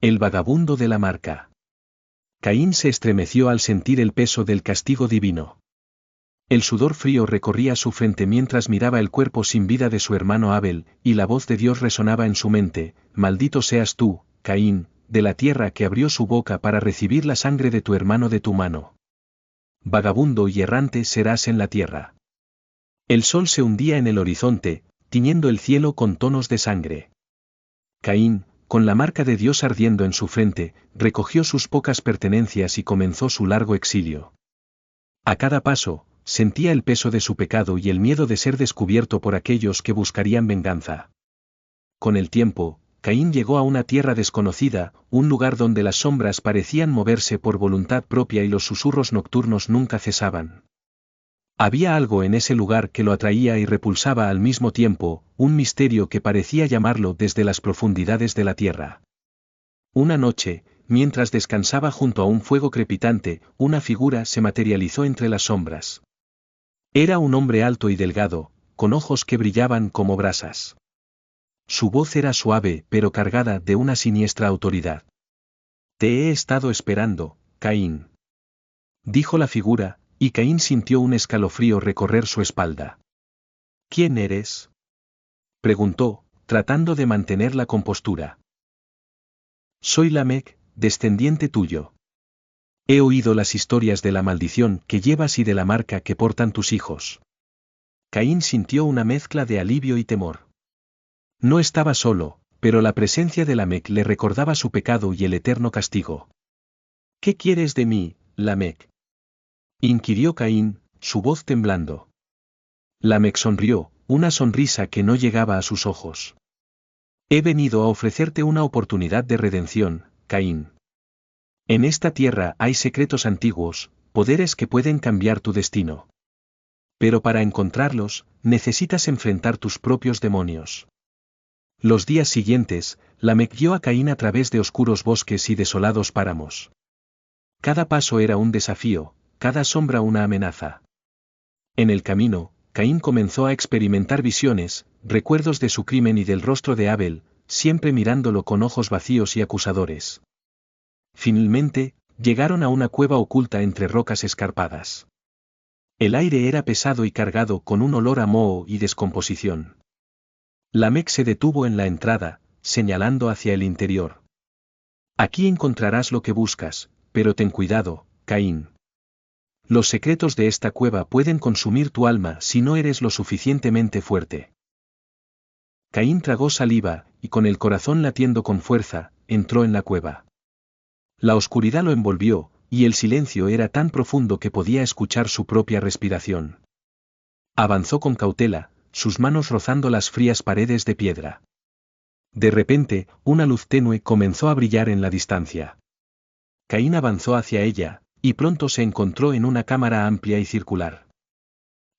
El vagabundo de la marca. Caín se estremeció al sentir el peso del castigo divino. El sudor frío recorría su frente mientras miraba el cuerpo sin vida de su hermano Abel, y la voz de Dios resonaba en su mente: maldito seas tú, Caín, de la tierra que abrió su boca para recibir la sangre de tu hermano de tu mano. Vagabundo y errante serás en la tierra. El sol se hundía en el horizonte, tiñendo el cielo con tonos de sangre. Caín, con la marca de Dios ardiendo en su frente, recogió sus pocas pertenencias y comenzó su largo exilio. A cada paso, sentía el peso de su pecado y el miedo de ser descubierto por aquellos que buscarían venganza. Con el tiempo, Caín llegó a una tierra desconocida, un lugar donde las sombras parecían moverse por voluntad propia y los susurros nocturnos nunca cesaban. Había algo en ese lugar que lo atraía y repulsaba al mismo tiempo, un misterio que parecía llamarlo desde las profundidades de la tierra. Una noche, mientras descansaba junto a un fuego crepitante, una figura se materializó entre las sombras. Era un hombre alto y delgado, con ojos que brillaban como brasas. Su voz era suave pero cargada de una siniestra autoridad. Te he estado esperando, Caín. Dijo la figura, y Caín sintió un escalofrío recorrer su espalda. ¿Quién eres?, preguntó, tratando de mantener la compostura. Soy Lamec, descendiente tuyo. He oído las historias de la maldición que llevas y de la marca que portan tus hijos. Caín sintió una mezcla de alivio y temor. No estaba solo, pero la presencia de Lamec le recordaba su pecado y el eterno castigo. ¿Qué quieres de mí, Lamec?, inquirió Caín, su voz temblando. Lamec sonrió, una sonrisa que no llegaba a sus ojos. He venido a ofrecerte una oportunidad de redención, Caín. En esta tierra hay secretos antiguos, poderes que pueden cambiar tu destino. Pero para encontrarlos, necesitas enfrentar tus propios demonios. Los días siguientes, Lamec guió a Caín a través de oscuros bosques y desolados páramos. Cada paso era un desafío, cada sombra una amenaza. En el camino, Caín comenzó a experimentar visiones, recuerdos de su crimen y del rostro de Abel, siempre mirándolo con ojos vacíos y acusadores. Finalmente, llegaron a una cueva oculta entre rocas escarpadas. El aire era pesado y cargado con un olor a moho y descomposición. Lamec se detuvo en la entrada, señalando hacia el interior. Aquí encontrarás lo que buscas, pero ten cuidado, Caín. Los secretos de esta cueva pueden consumir tu alma si no eres lo suficientemente fuerte. Caín tragó saliva, y con el corazón latiendo con fuerza, entró en la cueva. La oscuridad lo envolvió, y el silencio era tan profundo que podía escuchar su propia respiración. Avanzó con cautela, sus manos rozando las frías paredes de piedra. De repente, una luz tenue comenzó a brillar en la distancia. Caín avanzó hacia ella, y pronto se encontró en una cámara amplia y circular.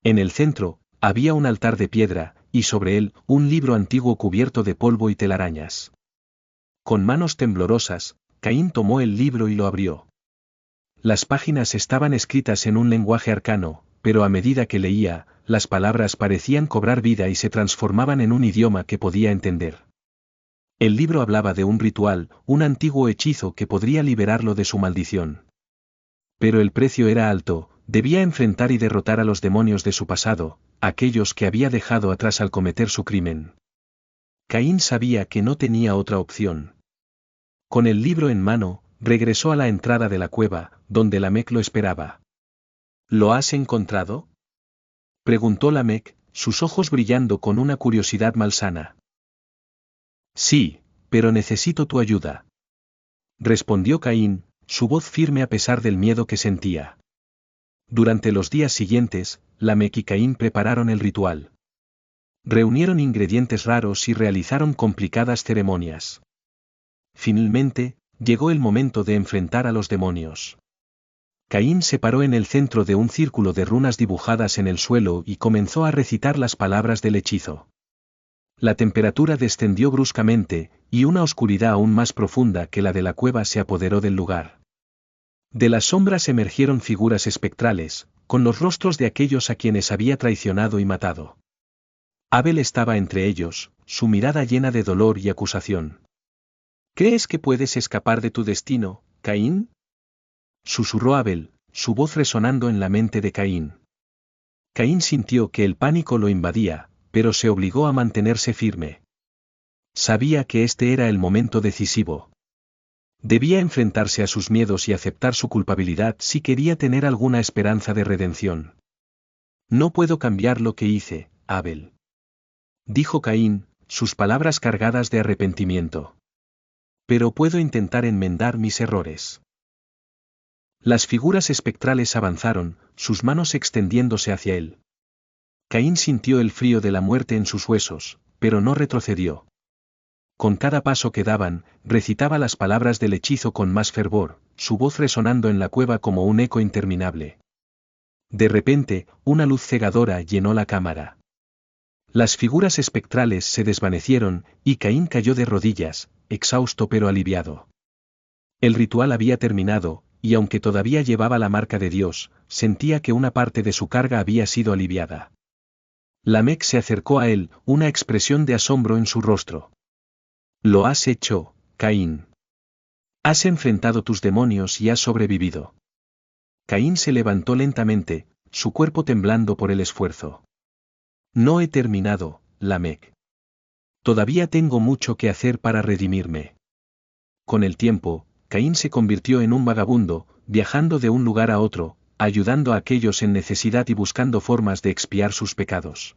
En el centro, había un altar de piedra, y sobre él, un libro antiguo cubierto de polvo y telarañas. Con manos temblorosas, Caín tomó el libro y lo abrió. Las páginas estaban escritas en un lenguaje arcano, pero a medida que leía, las palabras parecían cobrar vida y se transformaban en un idioma que podía entender. El libro hablaba de un ritual, un antiguo hechizo que podría liberarlo de su maldición. Pero el precio era alto, debía enfrentar y derrotar a los demonios de su pasado, aquellos que había dejado atrás al cometer su crimen. Caín sabía que no tenía otra opción. Con el libro en mano, regresó a la entrada de la cueva, donde Lamec lo esperaba. ¿Lo has encontrado?, preguntó Lamec, sus ojos brillando con una curiosidad malsana. Sí, pero necesito tu ayuda, respondió Caín, su voz firme a pesar del miedo que sentía. Durante los días siguientes, Lamec y Caín prepararon el ritual. Reunieron ingredientes raros y realizaron complicadas ceremonias. Finalmente, llegó el momento de enfrentar a los demonios. Caín se paró en el centro de un círculo de runas dibujadas en el suelo y comenzó a recitar las palabras del hechizo. La temperatura descendió bruscamente, y una oscuridad aún más profunda que la de la cueva se apoderó del lugar. De las sombras emergieron figuras espectrales, con los rostros de aquellos a quienes había traicionado y matado. Abel estaba entre ellos, su mirada llena de dolor y acusación. ¿Crees que puedes escapar de tu destino, Caín? Susurró Abel, su voz resonando en la mente de Caín. Caín sintió que el pánico lo invadía, pero se obligó a mantenerse firme. Sabía que este era el momento decisivo. Debía enfrentarse a sus miedos y aceptar su culpabilidad si quería tener alguna esperanza de redención. No puedo cambiar lo que hice, Abel. Dijo Caín, sus palabras cargadas de arrepentimiento. Pero puedo intentar enmendar mis errores. Las figuras espectrales avanzaron, sus manos extendiéndose hacia él. Caín sintió el frío de la muerte en sus huesos, pero no retrocedió. Con cada paso que daban, recitaba las palabras del hechizo con más fervor, su voz resonando en la cueva como un eco interminable. De repente, una luz cegadora llenó la cámara. Las figuras espectrales se desvanecieron, y Caín cayó de rodillas, exhausto pero aliviado. El ritual había terminado, y aunque todavía llevaba la marca de Dios, sentía que una parte de su carga había sido aliviada. Lamec se acercó a él, una expresión de asombro en su rostro. Lo has hecho, Caín. Has enfrentado tus demonios y has sobrevivido. Caín se levantó lentamente, su cuerpo temblando por el esfuerzo. No he terminado, Lamec. Todavía tengo mucho que hacer para redimirme. Con el tiempo, Caín se convirtió en un vagabundo, viajando de un lugar a otro, ayudando a aquellos en necesidad y buscando formas de expiar sus pecados.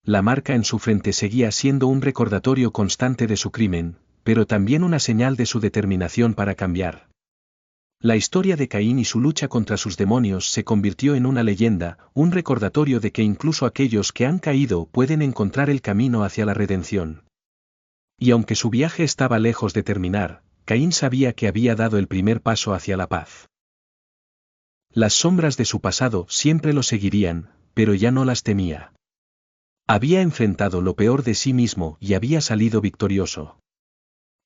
La marca en su frente seguía siendo un recordatorio constante de su crimen, pero también una señal de su determinación para cambiar. La historia de Caín y su lucha contra sus demonios se convirtió en una leyenda, un recordatorio de que incluso aquellos que han caído pueden encontrar el camino hacia la redención. Y aunque su viaje estaba lejos de terminar, Caín sabía que había dado el primer paso hacia la paz. Las sombras de su pasado siempre lo seguirían, pero ya no las temía. Había enfrentado lo peor de sí mismo y había salido victorioso.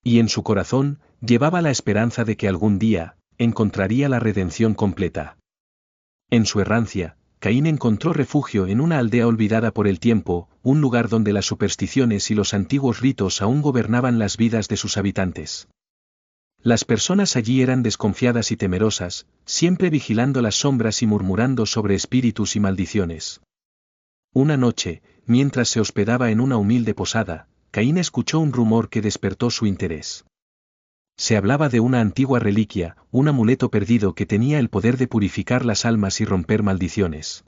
Y en su corazón, llevaba la esperanza de que algún día, encontraría la redención completa. En su errancia, Caín encontró refugio en una aldea olvidada por el tiempo, un lugar donde las supersticiones y los antiguos ritos aún gobernaban las vidas de sus habitantes. Las personas allí eran desconfiadas y temerosas, siempre vigilando las sombras y murmurando sobre espíritus y maldiciones. Una noche, mientras se hospedaba en una humilde posada, Caín escuchó un rumor que despertó su interés. Se hablaba de una antigua reliquia, un amuleto perdido que tenía el poder de purificar las almas y romper maldiciones.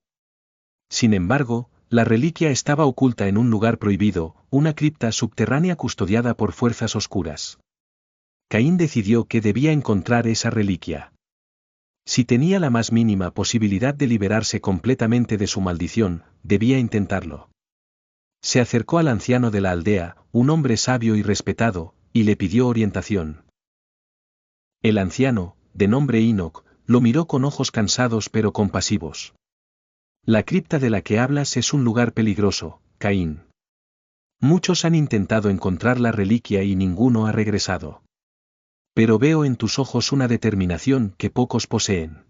Sin embargo, la reliquia estaba oculta en un lugar prohibido, una cripta subterránea custodiada por fuerzas oscuras. Caín decidió que debía encontrar esa reliquia. Si tenía la más mínima posibilidad de liberarse completamente de su maldición, debía intentarlo. Se acercó al anciano de la aldea, un hombre sabio y respetado, y le pidió orientación. El anciano, de nombre Enoch, lo miró con ojos cansados pero compasivos. La cripta de la que hablas es un lugar peligroso, Caín. Muchos han intentado encontrar la reliquia y ninguno ha regresado. Pero veo en tus ojos una determinación que pocos poseen.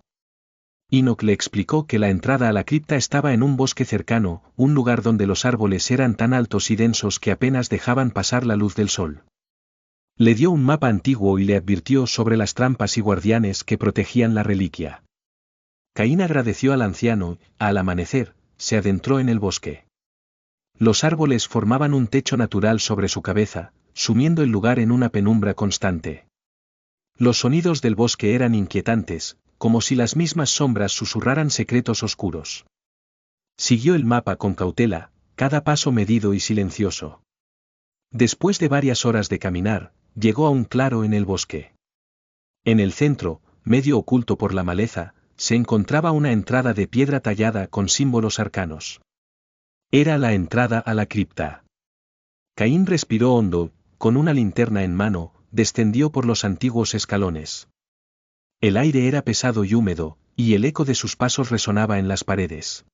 Enoch le explicó que la entrada a la cripta estaba en un bosque cercano, un lugar donde los árboles eran tan altos y densos que apenas dejaban pasar la luz del sol. Le dio un mapa antiguo y le advirtió sobre las trampas y guardianes que protegían la reliquia. Caín agradeció al anciano, y, al amanecer, se adentró en el bosque. Los árboles formaban un techo natural sobre su cabeza, sumiendo el lugar en una penumbra constante. Los sonidos del bosque eran inquietantes, como si las mismas sombras susurraran secretos oscuros. Siguió el mapa con cautela, cada paso medido y silencioso. Después de varias horas de caminar, llegó a un claro en el bosque. En el centro, medio oculto por la maleza, se encontraba una entrada de piedra tallada con símbolos arcanos. Era la entrada a la cripta. Caín respiró hondo, con una linterna en mano, descendió por los antiguos escalones. El aire era pesado y húmedo, y el eco de sus pasos resonaba en las paredes.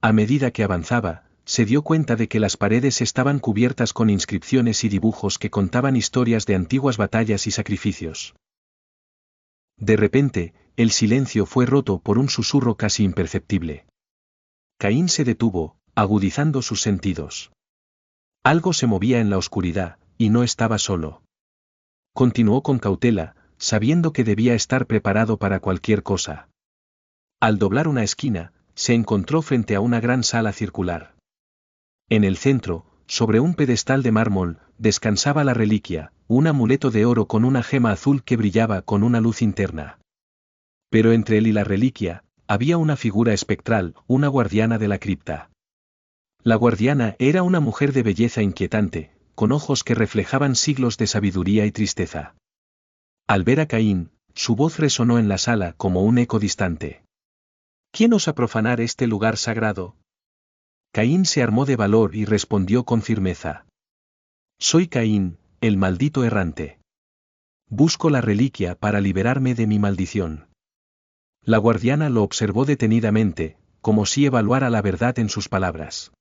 A medida que avanzaba, se dio cuenta de que las paredes estaban cubiertas con inscripciones y dibujos que contaban historias de antiguas batallas y sacrificios. De repente, el silencio fue roto por un susurro casi imperceptible. Caín se detuvo, agudizando sus sentidos. Algo se movía en la oscuridad, y no estaba solo. continuó con cautela, sabiendo que debía estar preparado para cualquier cosa. Al doblar una esquina, se encontró frente a una gran sala circular. En el centro, sobre un pedestal de mármol, descansaba la reliquia, un amuleto de oro con una gema azul que brillaba con una luz interna. Pero entre él y la reliquia, había una figura espectral, una guardiana de la cripta. La guardiana era una mujer de belleza inquietante, con ojos que reflejaban siglos de sabiduría y tristeza. Al ver a Caín, su voz resonó en la sala como un eco distante. ¿Quién osa profanar este lugar sagrado? Caín se armó de valor y respondió con firmeza. Soy Caín, el maldito errante. Busco la reliquia para liberarme de mi maldición. La guardiana lo observó detenidamente, como si evaluara la verdad en sus palabras.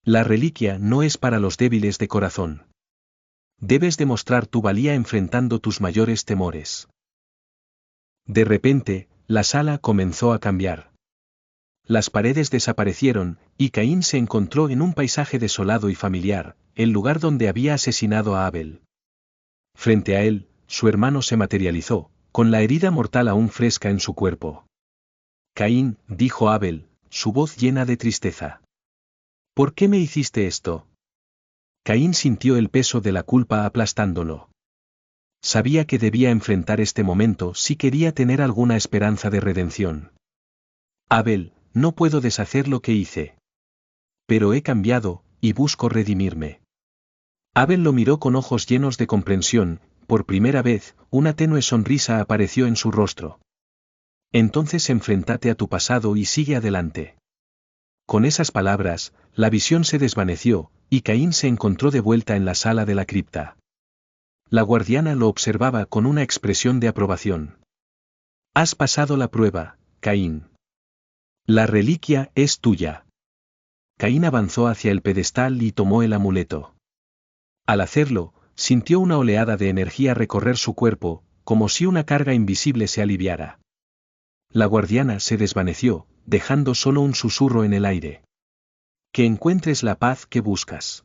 La reliquia no es para los débiles de corazón. Debes demostrar tu valía enfrentando tus mayores temores. De repente, la sala comenzó a cambiar. Las paredes desaparecieron, y Caín se encontró en un paisaje desolado y familiar, el lugar donde había asesinado a Abel. Frente a él, su hermano se materializó, con la herida mortal aún fresca en su cuerpo. Caín, dijo Abel, su voz llena de tristeza. ¿Por qué me hiciste esto? Caín sintió el peso de la culpa aplastándolo. Sabía que debía enfrentar este momento si quería tener alguna esperanza de redención. Abel, no puedo deshacer lo que hice. Pero he cambiado, y busco redimirme. Abel lo miró con ojos llenos de comprensión, por primera vez, una tenue sonrisa apareció en su rostro. Entonces enfréntate a tu pasado y sigue adelante. Con esas palabras, la visión se desvaneció, y Caín se encontró de vuelta en la sala de la cripta. La guardiana lo observaba con una expresión de aprobación. Has pasado la prueba, Caín. La reliquia es tuya. Caín avanzó hacia el pedestal y tomó el amuleto. Al hacerlo, sintió una oleada de energía recorrer su cuerpo, como si una carga invisible se aliviara. La guardiana se desvaneció, dejando solo un susurro en el aire. Que encuentres la paz que buscas.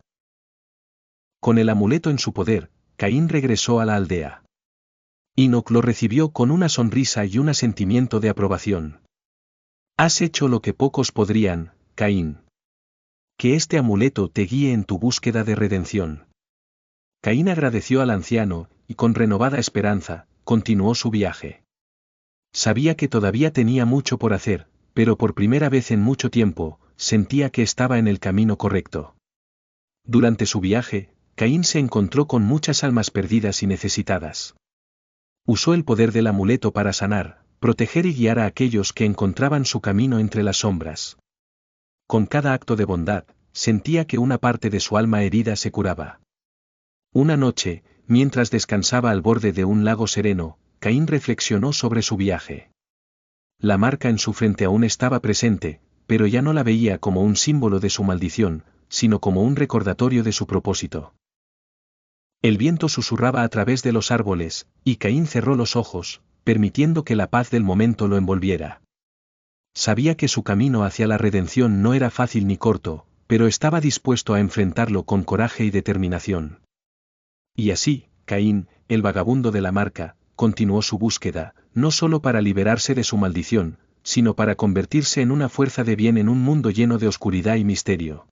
Con el amuleto en su poder, Caín regresó a la aldea. Enoc lo recibió con una sonrisa y un asentimiento de aprobación. Has hecho lo que pocos podrían, Caín. Que este amuleto te guíe en tu búsqueda de redención. Caín agradeció al anciano, y con renovada esperanza, continuó su viaje. Sabía que todavía tenía mucho por hacer, pero por primera vez en mucho tiempo, sentía que estaba en el camino correcto. Durante su viaje, Caín se encontró con muchas almas perdidas y necesitadas. Usó el poder del amuleto para sanar, proteger y guiar a aquellos que encontraban su camino entre las sombras. Con cada acto de bondad, sentía que una parte de su alma herida se curaba. Una noche, mientras descansaba al borde de un lago sereno, Caín reflexionó sobre su viaje. La marca en su frente aún estaba presente, pero ya no la veía como un símbolo de su maldición, sino como un recordatorio de su propósito. El viento susurraba a través de los árboles, y Caín cerró los ojos, permitiendo que la paz del momento lo envolviera. Sabía que su camino hacia la redención no era fácil ni corto, pero estaba dispuesto a enfrentarlo con coraje y determinación. Y así, Caín, el vagabundo de la marca, continuó su búsqueda, no solo para liberarse de su maldición, sino para convertirse en una fuerza de bien en un mundo lleno de oscuridad y misterio.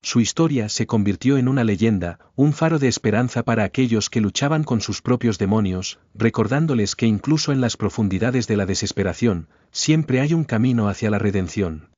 Su historia se convirtió en una leyenda, un faro de esperanza para aquellos que luchaban con sus propios demonios, recordándoles que incluso en las profundidades de la desesperación, siempre hay un camino hacia la redención.